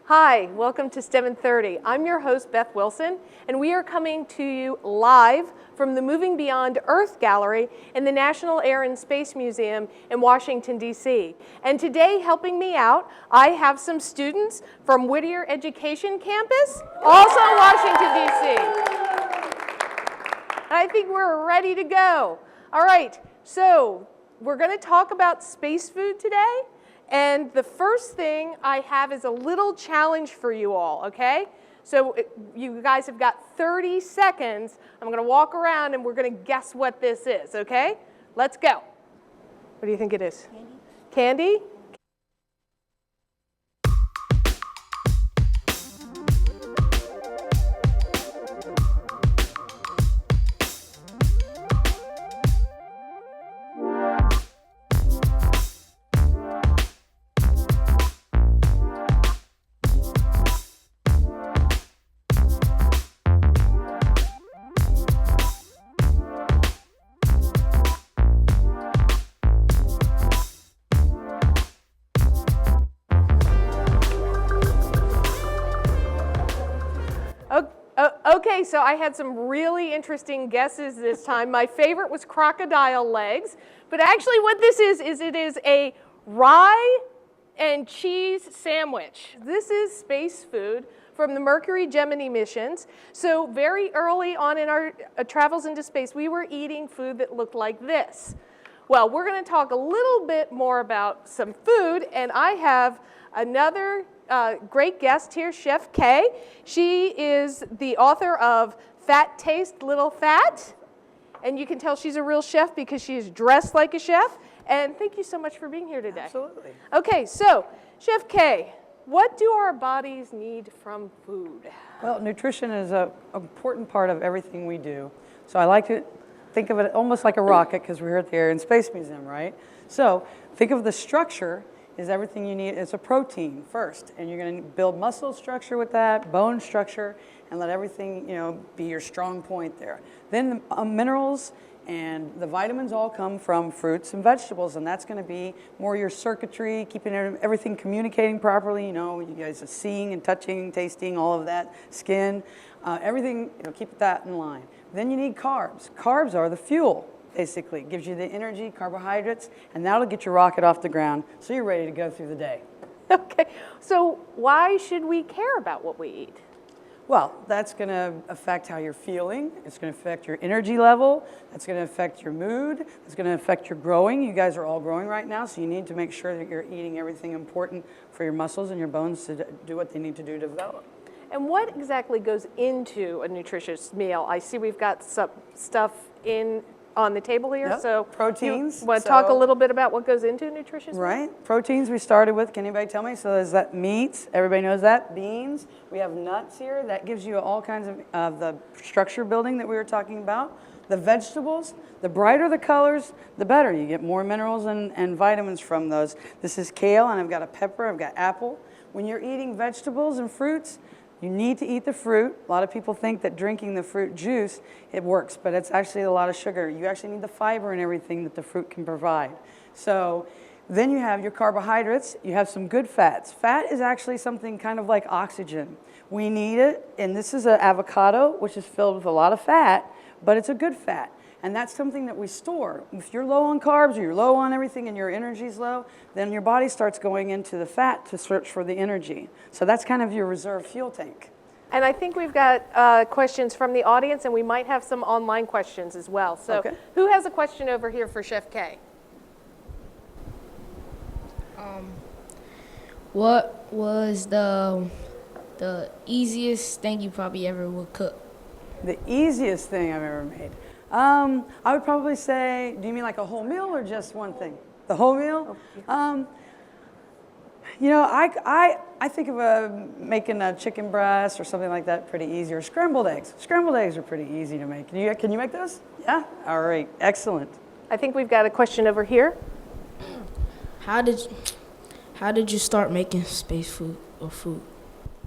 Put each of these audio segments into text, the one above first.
Hi, welcome to STEM in 30. I'm your host, Beth Wilson, and we are coming to you live from the Moving Beyond Earth Gallery in the National Air and Space Museum in Washington, D.C. And today, helping me out, I have some students from Whittier Education Campus, also Washington, D.C. I think we're ready to go. All right, so we're going to talk about space food today. And the first thing I have is a little challenge for you all, okay? So you guys have got 30 seconds. I'm going to walk around and we're going to guess what this is, okay? Let's go. What do you think it is? Candy. Candy? Okay, so I had some really interesting guesses this time. My favorite was crocodile legs, but actually what this is it is a rye and cheese sandwich. This is space food from the Mercury Gemini missions. So very early on in our travels into space, we were eating food that looked like this. Well, we're going to talk a little bit more about some food, and I have another great guest here, Chef Kay. She is the author of Fat Taste, Little Fat. And you can tell she's a real chef because she is dressed like a chef. And thank you so much for being here today. Absolutely. Okay, so Chef Kay, what do our bodies need from food? Well, nutrition is an important part of everything we do. So I like to think of it almost like a rocket because we're here at the Air and Space Museum, right? So think of the structure is everything you need. It's a protein first, and you're going to build muscle structure with that, bone structure, and let everything, be your strong point there. Then the minerals and the vitamins all come from fruits and vegetables, and that's going to be more your circuitry, keeping everything communicating properly. You guys are seeing and touching, tasting, all of that, skin, everything. Keep that in line. Then you need carbs. Carbs are the fuel. Basically, it gives you the energy, carbohydrates, and that'll get your rocket off the ground so you're ready to go through the day. Okay, so why should we care about what we eat? Well, that's going to affect how you're feeling. It's going to affect your energy level. That's going to affect your mood. It's going to affect your growing. You guys are all growing right now, so you need to make sure that you're eating everything important for your muscles and your bones to do what they need to do to develop. And what exactly goes into a nutritious meal? I see we've got some stuff on the table here. Yep. So proteins. You want to talk a little bit about what goes into a nutritious meal? Right. Proteins we started with. Can anybody tell me? So there's that meats. Everybody knows that. Beans. We have nuts here. That gives you all kinds of the structure building that we were talking about. The vegetables. The brighter the colors, the better. You get more minerals and vitamins from those. This is kale, and I've got a pepper. I've got apple. When you're eating vegetables and fruits, you need to eat the fruit. A lot of people think that drinking the fruit juice, it works, but it's actually a lot of sugar. You actually need the fiber and everything that the fruit can provide. So then you have your carbohydrates. You have some good fats. Fat is actually something kind of like oxygen. We need it, and this is an avocado, which is filled with a lot of fat, but it's a good fat. And that's something that we store. If you're low on carbs or you're low on everything and your energy's low, then your body starts going into the fat to search for the energy. So that's kind of your reserve fuel tank. And I think we've got questions from the audience, and we might have some online questions as well. So okay. Who has a question over here for Chef Kay? What was the easiest thing you probably ever would cook? The easiest thing I've ever made. I would probably say, do you mean like a whole meal or just one thing? The whole meal? I think of making a chicken breast or something like that pretty easy, or scrambled eggs. Scrambled eggs are pretty easy to make. Can you make those? Yeah? All right, excellent. I think we've got a question over here. How did you start making space food or food?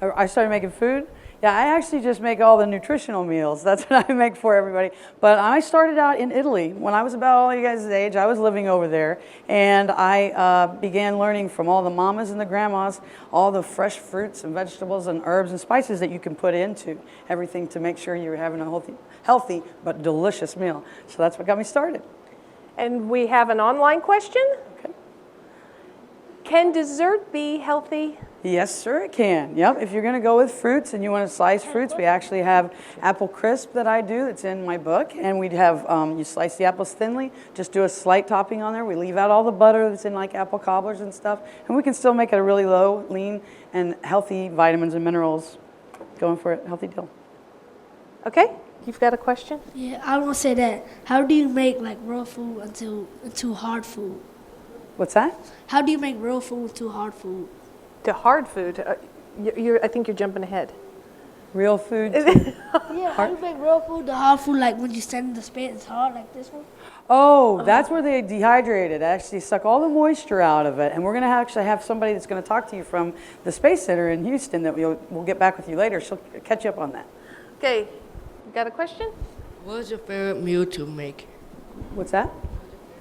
I started making food. Yeah, I actually just make all the nutritional meals. That's what I make for everybody. But I started out in Italy. When I was about all you guys' age, I was living over there. And I began learning from all the mamas and the grandmas, all the fresh fruits and vegetables and herbs and spices that you can put into everything to make sure you're having a healthy but delicious meal. So that's what got me started. And we have an online question. Okay. Can dessert be healthy? Yes, sir, it can. Yep, if you're going to go with fruits and you want to slice fruits, we actually have apple crisp that I do that's in my book. And we'd have, you slice the apples thinly, just do a slight topping on there. We leave out all the butter that's in like apple cobblers and stuff. And we can still make it a really low, lean, and healthy vitamins and minerals. Going for a healthy deal. Okay, you've got a question? Yeah, I want to say that. How do you make like real food into hard food? What's that? How do you make real food into hard food? To hard food. I think you're jumping ahead. Real food. Yeah, how do you make real food to hard food? Like when you stand in the spit, it's hard like this one. Oh, that's where they dehydrate it. Actually suck all the moisture out of it. And we're going to actually have somebody that's going to talk to you from the Space Center in Houston that we'll get back with you later. She'll catch you up on that. Okay, you got a question? What's your favorite meal to make? What's that?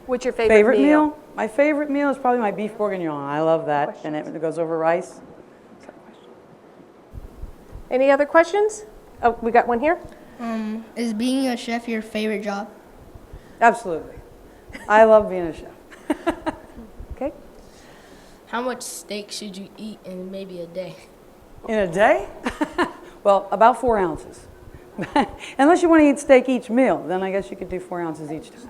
What's your favorite meal? My favorite meal is probably my beef bourguignon. I love that. And it goes over rice. Any other questions? Oh, we got one here. Is being a chef your favorite job? Absolutely. I love being a chef. Okay. How much steak should you eat in maybe a day? In a day? Well, about 4 ounces. Unless you want to eat steak each meal, then I guess you could do 4 ounces each time.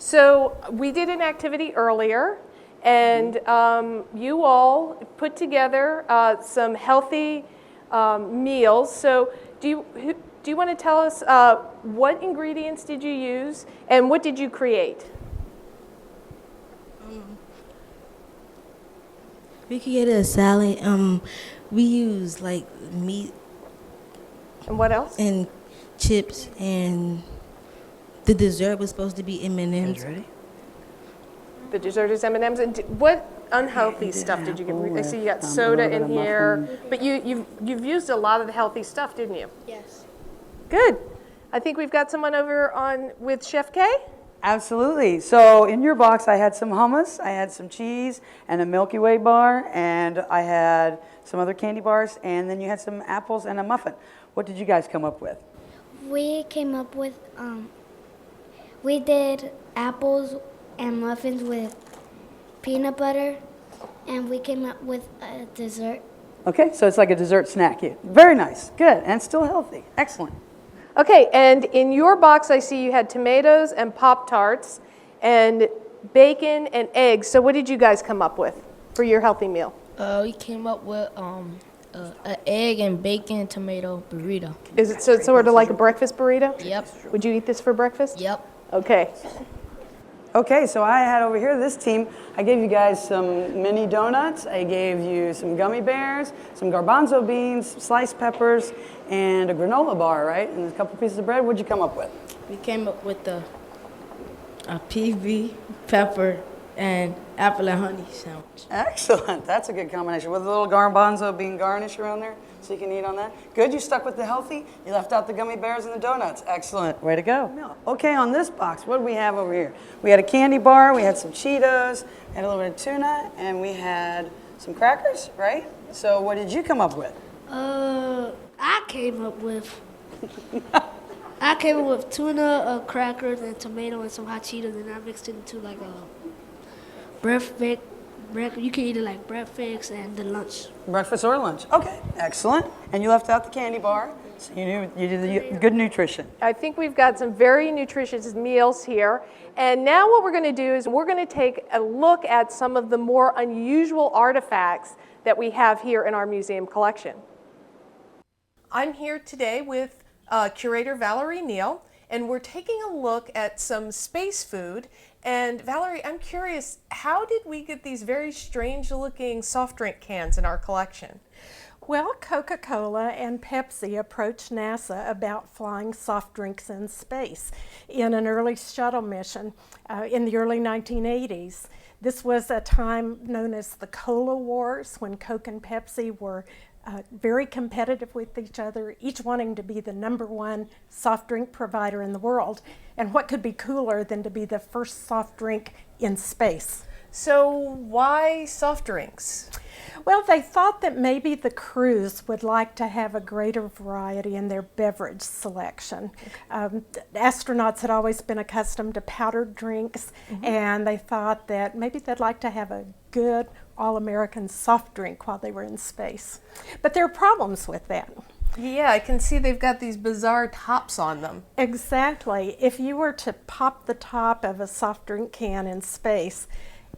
So we did an activity earlier, and you all put together some healthy meals. So do you want to tell us what ingredients did you use and what did you create? We created a salad. We used like meat And what else? and chips, and the dessert was supposed to be M&Ms. Ready? The dessert is M&Ms. And what unhealthy stuff did you give? I see you got soda in here, but you've used a lot of the healthy stuff, didn't you? Yes. Good. I think we've got someone over on with Chef K. Absolutely. So in your box, I had some hummus, I had some cheese, and a Milky Way bar, and I had some other candy bars, and then you had some apples and a muffin. What did you guys come up with? We came up with, we did apples and muffins with peanut butter, and we came up with a dessert. Okay, so it's like a dessert snack. Yeah. Very nice. Good. And still healthy. Excellent. Okay, and in your box, I see you had tomatoes and Pop-Tarts and bacon and eggs. So what did you guys come up with for your healthy meal? We came up with an egg and bacon and tomato burrito. Is it sort of like a breakfast burrito? Yep. Would you eat this for breakfast? Yep. Okay. Okay, so I had over here this team. I gave you guys some mini donuts. I gave you some gummy bears, some garbanzo beans, sliced peppers, and a granola bar, right? And a couple pieces of bread. What'd you come up with? We came up with a PB, pepper, and apple and honey sandwich. Excellent. That's a good combination with a little garbanzo bean garnish around there so you can eat on that. Good, you stuck with the healthy. You left out the gummy bears and the donuts. Excellent. Way to go. Okay, on this box, what do we have over here? We had a candy bar, we had some Cheetos, we had a little bit of tuna, and we had some crackers, right? So what did you come up with? I came up with tuna, crackers, and tomato, and some hot Cheetos, and I mixed it into like a breakfast. You can eat it like breakfast and the lunch. Breakfast or lunch. Okay, excellent. And you left out the candy bar, so you did the good nutrition. I think we've got some very nutritious meals here. And now what we're going to do is we're going to take a look at some of the more unusual artifacts that we have here in our museum collection. I'm here today with curator Valerie Neal, and we're taking a look at some space food. And Valerie, I'm curious, how did we get these very strange looking soft drink cans in our collection? Well, Coca-Cola and Pepsi approached NASA about flying soft drinks in space in an early shuttle mission in the early 1980s. This was a time known as the Cola Wars, when Coke and Pepsi were very competitive with each other, each wanting to be the #1 soft drink provider in the world. And what could be cooler than to be the first soft drink in space? So why soft drinks? Well, they thought that maybe the crews would like to have a greater variety in their beverage selection. Astronauts had always been accustomed to powdered drinks, and they thought that maybe they'd like to have a good all-American soft drink while they were in space. But there are problems with that. Yeah, I can see they've got these bizarre tops on them. Exactly. If you were to pop the top of a soft drink can in space,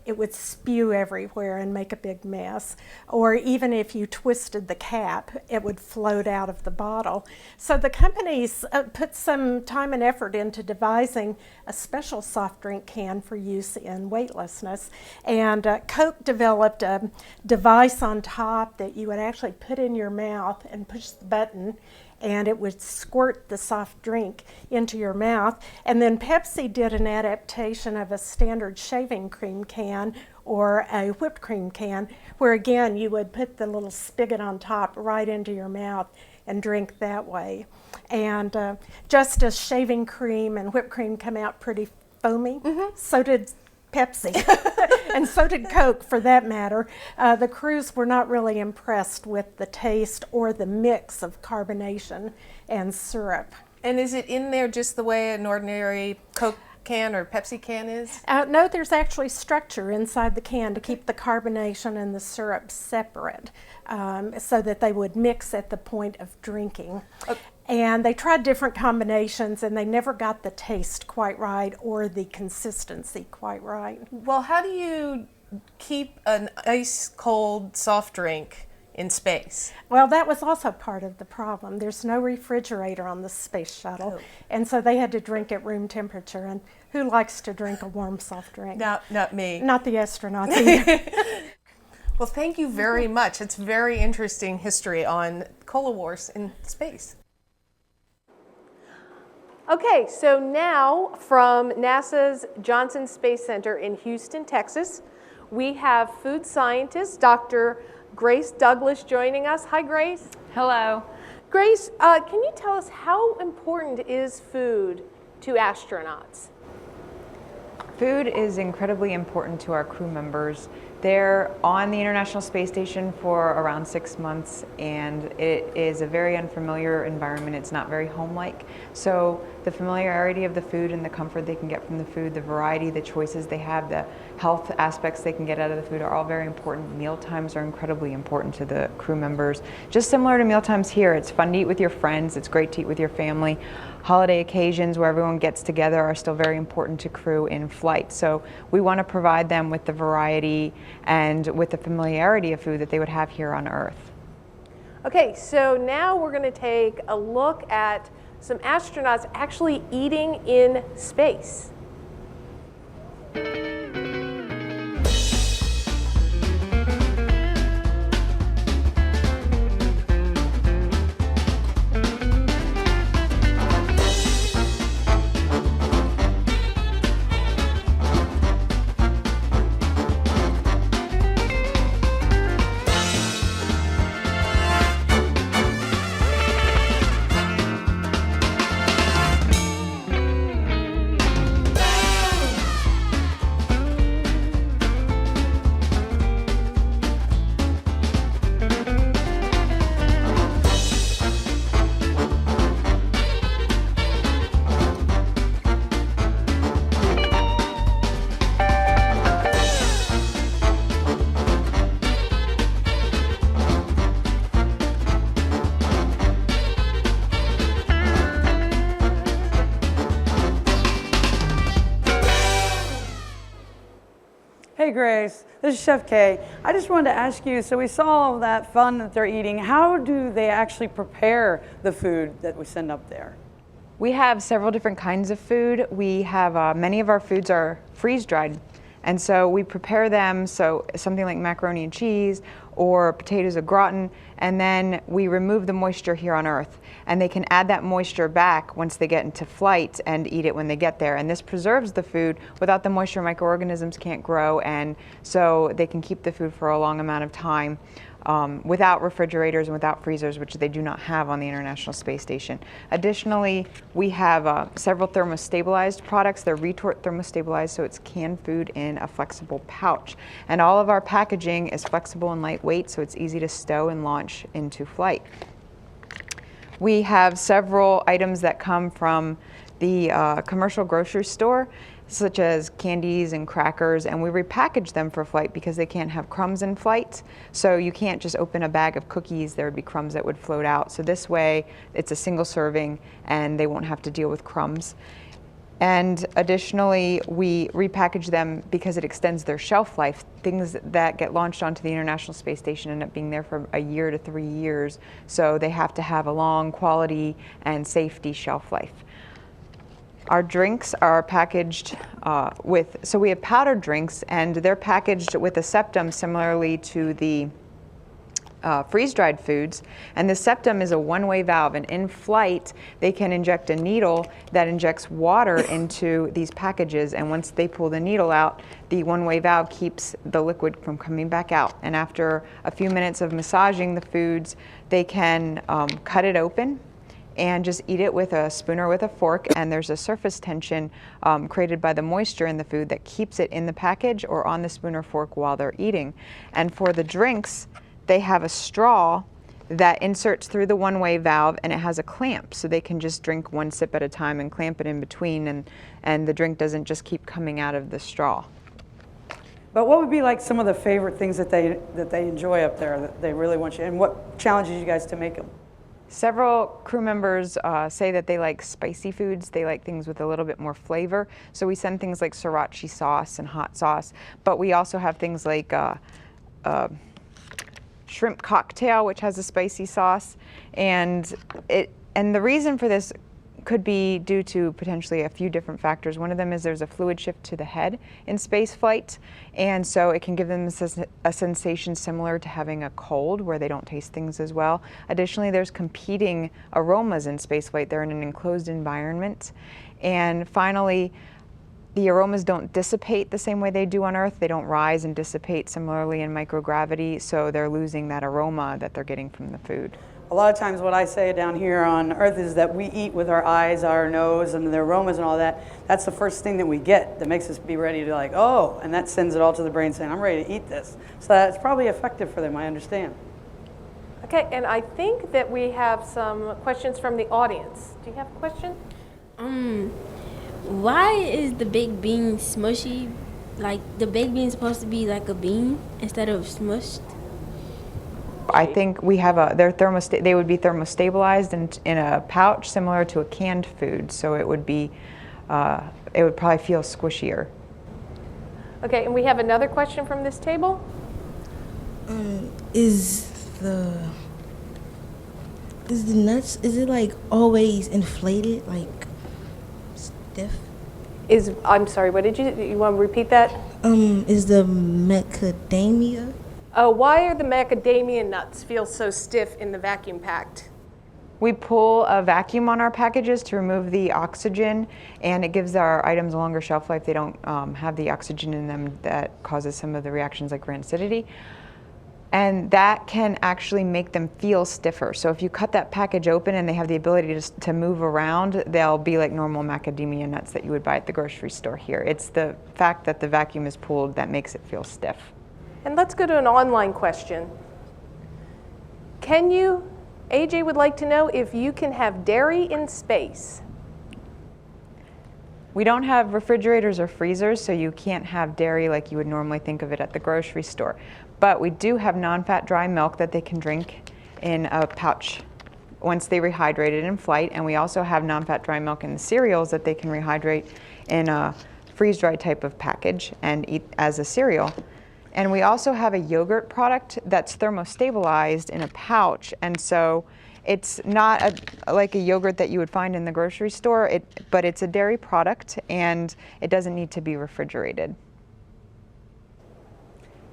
it would spew everywhere and make a big mess. Or even if you twisted the cap, it would float out of the bottle. So the companies put some time and effort into devising a special soft drink can for use in weightlessness. And Coke developed a device on top that you would actually put in your mouth and push the button, and it would squirt the soft drink into your mouth. And then Pepsi did an adaptation of a standard shaving cream can or a whipped cream can, where again you would put the little spigot on top right into your mouth and drink that way. And just as shaving cream and whipped cream come out pretty foamy, so did Pepsi, and so did Coke for that matter. The crews were not really impressed with the taste or the mix of carbonation and syrup. And is it in there just the way an ordinary Coke can or Pepsi can is? No, there's actually structure inside the can to keep the carbonation and the syrup separate, so that they would mix at the point of drinking. And they tried different combinations, and they never got the taste quite right or the consistency quite right. Well, how do you keep an ice cold soft drink in space? Well, that was also part of the problem. There's no refrigerator on the space shuttle, and so they had to drink at room temperature. And who likes to drink a warm soft drink? Not me. Not the astronauts either. Well, thank you very much. It's very interesting history on Cola Wars in space. Okay, so now from NASA's Johnson Space Center in Houston, Texas, we have food scientist Dr. Grace Douglas joining us. Hi, Grace. Hello. Grace, can you tell us how important is food to astronauts? Food is incredibly important to our crew members. They're on the International Space Station for around 6 months, and it is a very unfamiliar environment. It's not very home-like. So the familiarity of the food and the comfort they can get from the food, the variety, the choices they have, the health aspects they can get out of the food are all very important. Meal times are incredibly important to the crew members. Just similar to meal times here, it's fun to eat with your friends, it's great to eat with your family. Holiday occasions where everyone gets together are still very important to crew in flight. So we want to provide them with the variety and with the familiarity of food that they would have here on Earth. Okay, so now we're going to take a look at some astronauts actually eating in space. Hey Grace, this is Chef Kay. I just wanted to ask you, so we saw all of that fun that they're eating. How do they actually prepare the food that we send up there? We have several different kinds of food. We have many of our foods are freeze-dried. And so we prepare them, so something like macaroni and cheese or potatoes au gratin, and then we remove the moisture here on Earth. And they can add that moisture back once they get into flight and eat it when they get there. And this preserves the food. Without the moisture, microorganisms can't grow, and so they can keep the food for a long amount of time without refrigerators and without freezers, which they do not have on the International Space Station. Additionally, we have several thermostabilized products. They're retort thermostabilized, so it's canned food in a flexible pouch. And all of our packaging is flexible and lightweight, so it's easy to stow and launch into flight. We have several items that come from the commercial grocery store, such as candies and crackers, and we repackage them for flight because they can't have crumbs in flight. So you can't just open a bag of cookies, there would be crumbs that would float out. So this way, it's a single serving and they won't have to deal with crumbs. And additionally, we repackage them because it extends their shelf life. Things that get launched onto the International Space Station end up being there for a year to 3 years. So they have to have a long quality and safety shelf life. Our drinks are packaged so we have powdered drinks, and they're packaged with a septum similarly to the freeze-dried foods. And the septum is a one-way valve, and in flight, they can inject a needle that injects water into these packages, and once they pull the needle out, the one-way valve keeps the liquid from coming back out. And after a few minutes of massaging the foods, they can cut it open and just eat it with a spoon or with a fork, and there's a surface tension created by the moisture in the food that keeps it in the package or on the spoon or fork while they're eating. And for the drinks, they have a straw that inserts through the one-way valve, and it has a clamp, so they can just drink one sip at a time and clamp it in between, and the drink doesn't just keep coming out of the straw. But what would be like some of the favorite things that they enjoy up there that they really want you, and what challenges you guys to make them? Several crew members say that they like spicy foods. They like things with a little bit more flavor. So we send things like sriracha sauce and hot sauce, but we also have things like shrimp cocktail, which has a spicy sauce. And the reason for this could be due to potentially a few different factors. One of them is there's a fluid shift to the head in space flight, and so it can give them a sensation similar to having a cold where they don't taste things as well. Additionally, there's competing aromas in space flight. They're in an enclosed environment. And finally, the aromas don't dissipate the same way they do on Earth. They don't rise and dissipate similarly in microgravity, so they're losing that aroma that they're getting from the food. A lot of times what I say down here on Earth is that we eat with our eyes, our nose, and the aromas and all that. That's the first thing that we get that makes us be ready to like, oh, and that sends it all to the brain saying, I'm ready to eat this. So that's probably effective for them, I understand. Okay, and I think that we have some questions from the audience. Do you have a question? Why is the baked bean smushy? Like, the baked bean is supposed to be like a bean instead of smushed? I think we have they would be thermostabilized in a pouch similar to a canned food, so it would be it would probably feel squishier. Okay, and we have another question from this table. Is the nuts, is it like always inflated, like stiff? I'm sorry, what did you want to repeat that? Is the macadamia? Oh, why are the macadamia nuts feel so stiff in the vacuum packed? We pull a vacuum on our packages to remove the oxygen, and it gives our items a longer shelf life. They don't have the oxygen in them that causes some of the reactions like rancidity. And that can actually make them feel stiffer. So if you cut that package open and they have the ability to move around, they'll be like normal macadamia nuts that you would buy at the grocery store here. It's the fact that the vacuum is pulled that makes it feel stiff. And let's go to an online question. AJ would like to know if you can have dairy in space. We don't have refrigerators or freezers, so you can't have dairy like you would normally think of it at the grocery store. But we do have non-fat dry milk that they can drink in a pouch once they rehydrate it in flight, and we also have non-fat dry milk in the cereals that they can rehydrate in a freeze-dried type of package and eat as a cereal. And we also have a yogurt product that's thermostabilized in a pouch, and so it's not like a yogurt that you would find in the grocery store, but it's a dairy product, and it doesn't need to be refrigerated.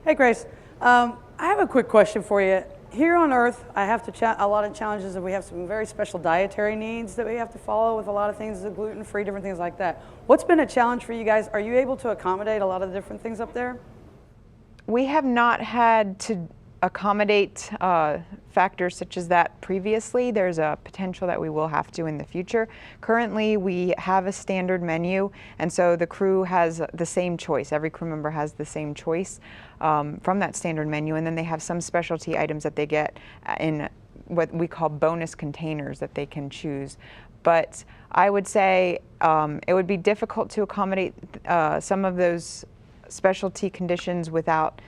Hey Grace, I have a quick question for you. Here on Earth, I have to a lot of challenges, and we have some very special dietary needs that we have to follow with a lot of things, the gluten-free, different things like that. What's been a challenge for you guys? Are you able to accommodate a lot of the different things up there? We have not had to accommodate factors such as that previously. There's a potential that we will have to in the future. Currently, we have a standard menu, and so the crew has the same choice. Every crew member has the same choice from that standard menu, and then they have some specialty items that they get in what we call bonus containers that they can choose. But I would say it would be difficult to accommodate some of those specialty conditions without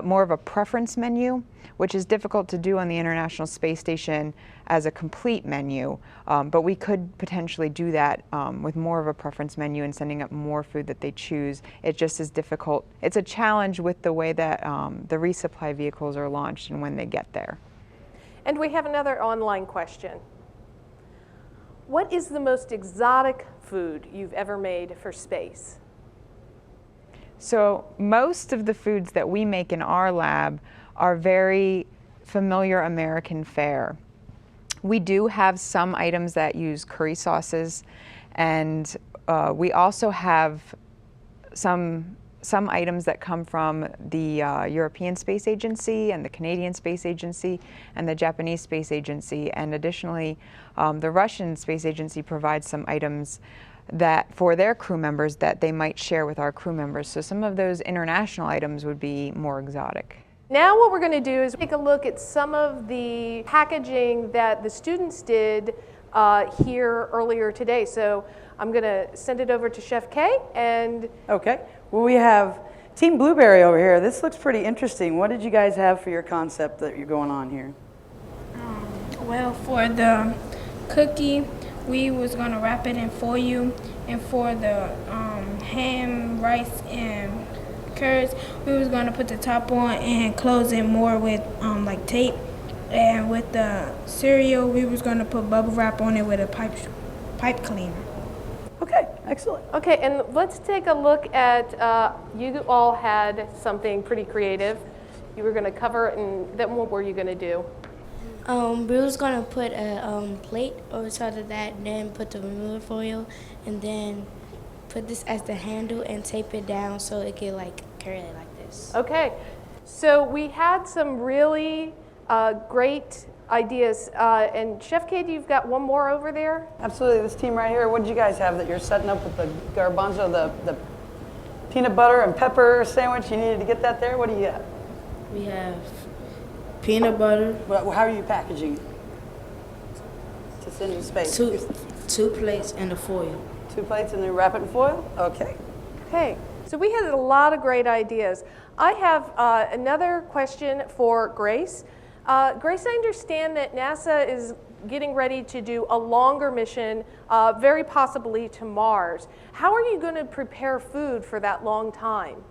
more of a preference menu, which is difficult to do on the International Space Station as a complete menu, but we could potentially do that with more of a preference menu and sending up more food that they choose. It just is difficult. It's a challenge with the way that the resupply vehicles are launched and when they get there. And we have another online question. What is the most exotic food you've ever made for space? So most of the foods that we make in our lab are very familiar American fare. We do have some items that use curry sauces, and we also have some items that come from the European Space Agency and the Canadian Space Agency and the Japanese Space Agency, and additionally the Russian Space Agency provides some items that for their crew members that they might share with our crew members. So some of those international items would be more exotic. Now what we're going to do is take a look at some of the packaging that the students did here earlier today. So I'm going to send it over to Chef Kay and... Okay, well we have Team Blueberry over here. This looks pretty interesting. What did you guys have for your concept that you're going on here? Well, for the cookie, we was gonna wrap it in foil, and for the ham, rice, and carrots, we was gonna put the top on and close it more with like tape. And with the cereal, we was gonna put bubble wrap on it with a pipe cleaner. Okay, excellent. Okay, and let's take a look at, you all had something pretty creative. You were going to cover it, and then what were you going to do? We was gonna put a plate over top of that, then put the remover foil, and then put this as the handle and tape it down so it could like carry it like this. Okay, so we had some really great ideas, and Chef Kay, you've got one more over there? Absolutely, this team right here, what did you guys have that you're setting up with the garbanzo, the peanut butter and pepper sandwich? You needed to get that there, what do you got? We have peanut butter. Well, how are you packaging it? To send in space. Two plates and a foil. 2 plates and then wrap it in foil? Okay. Okay, so we had a lot of great ideas. I have another question for Grace. Grace, I understand that NASA is getting ready to do a longer mission, very possibly to Mars. How are you going to prepare food for that long time?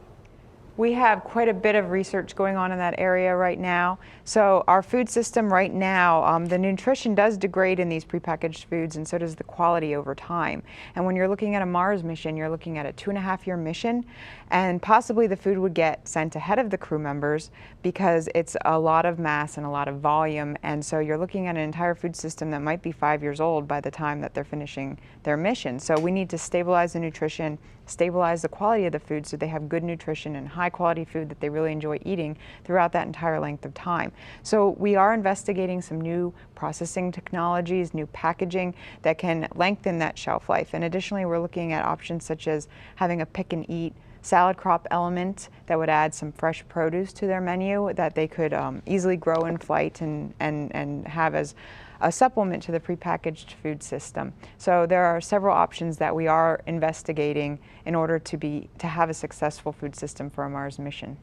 We have quite a bit of research going on in that area right now. So our food system right now, the nutrition does degrade in these prepackaged foods, and so does the quality over time. And when you're looking at a Mars mission, you're looking at a 2.5-year mission, and possibly the food would get sent ahead of the crew members because it's a lot of mass and a lot of volume. And so you're looking at an entire food system that might be 5 years old by the time that they're finishing their mission. So we need to stabilize the nutrition, stabilize the quality of the food so they have good nutrition and high quality food that they really enjoy eating throughout that entire length of time. So we are investigating some new processing technologies, new packaging that can lengthen that shelf life. And additionally, we're looking at options such as having a pick and eat salad crop element that would add some fresh produce to their menu that they could easily grow in flight and have as a supplement to the prepackaged food system. So there are several options that we are investigating in order to have a successful food system for a Mars mission.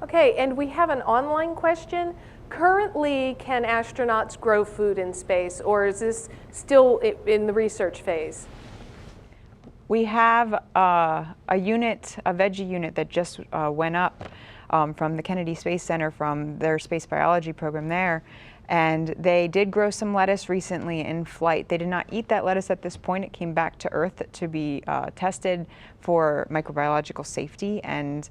Okay, and we have an online question. Currently, can astronauts grow food in space, or is this still in the research phase? We have a veggie unit that just went up from the Kennedy Space Center from their space biology program there. And they did grow some lettuce recently in flight. They did not eat that lettuce at this point. It came back to Earth to be tested for microbiological safety and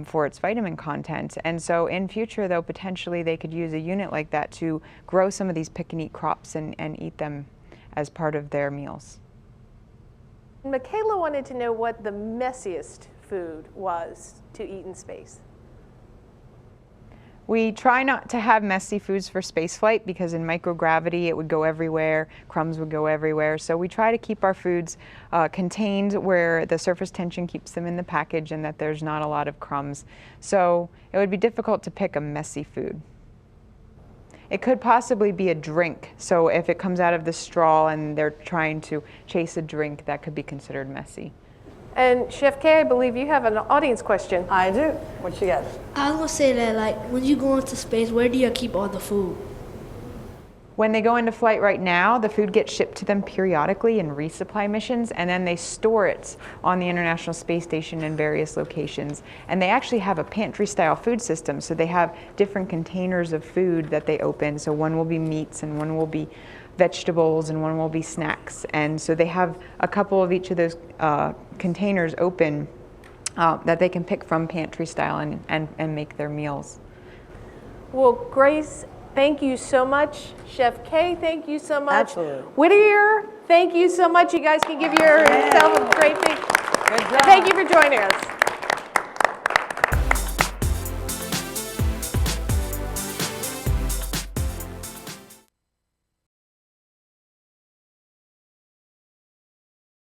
for its vitamin content. And so in future, though, potentially they could use a unit like that to grow some of these pick and eat crops and eat them as part of their meals. Michaela wanted to know what the messiest food was to eat in space. We try not to have messy foods for spaceflight because in microgravity it would go everywhere, crumbs would go everywhere. So we try to keep our foods contained where the surface tension keeps them in the package and that there's not a lot of crumbs. So it would be difficult to pick a messy food. It could possibly be a drink. So if it comes out of the straw and they're trying to chase a drink, that could be considered messy. And Chef Kay, I believe you have an audience question. I do. What you got? I was gonna say that, like, when you go into space, where do you keep all the food? When they go into flight right now, the food gets shipped to them periodically in resupply missions, and then they store it on the International Space Station in various locations. And they actually have a pantry-style food system, so they have different containers of food that they open. So one will be meats, and one will be vegetables, and one will be snacks. And so they have a couple of each of those containers open that they can pick from pantry style and make their meals. Well, Grace, thank you so much. Chef Kay, thank you so much. Absolutely. Whittier, thank you so much. You guys can give yourself a great big Good job. thank you for joining us.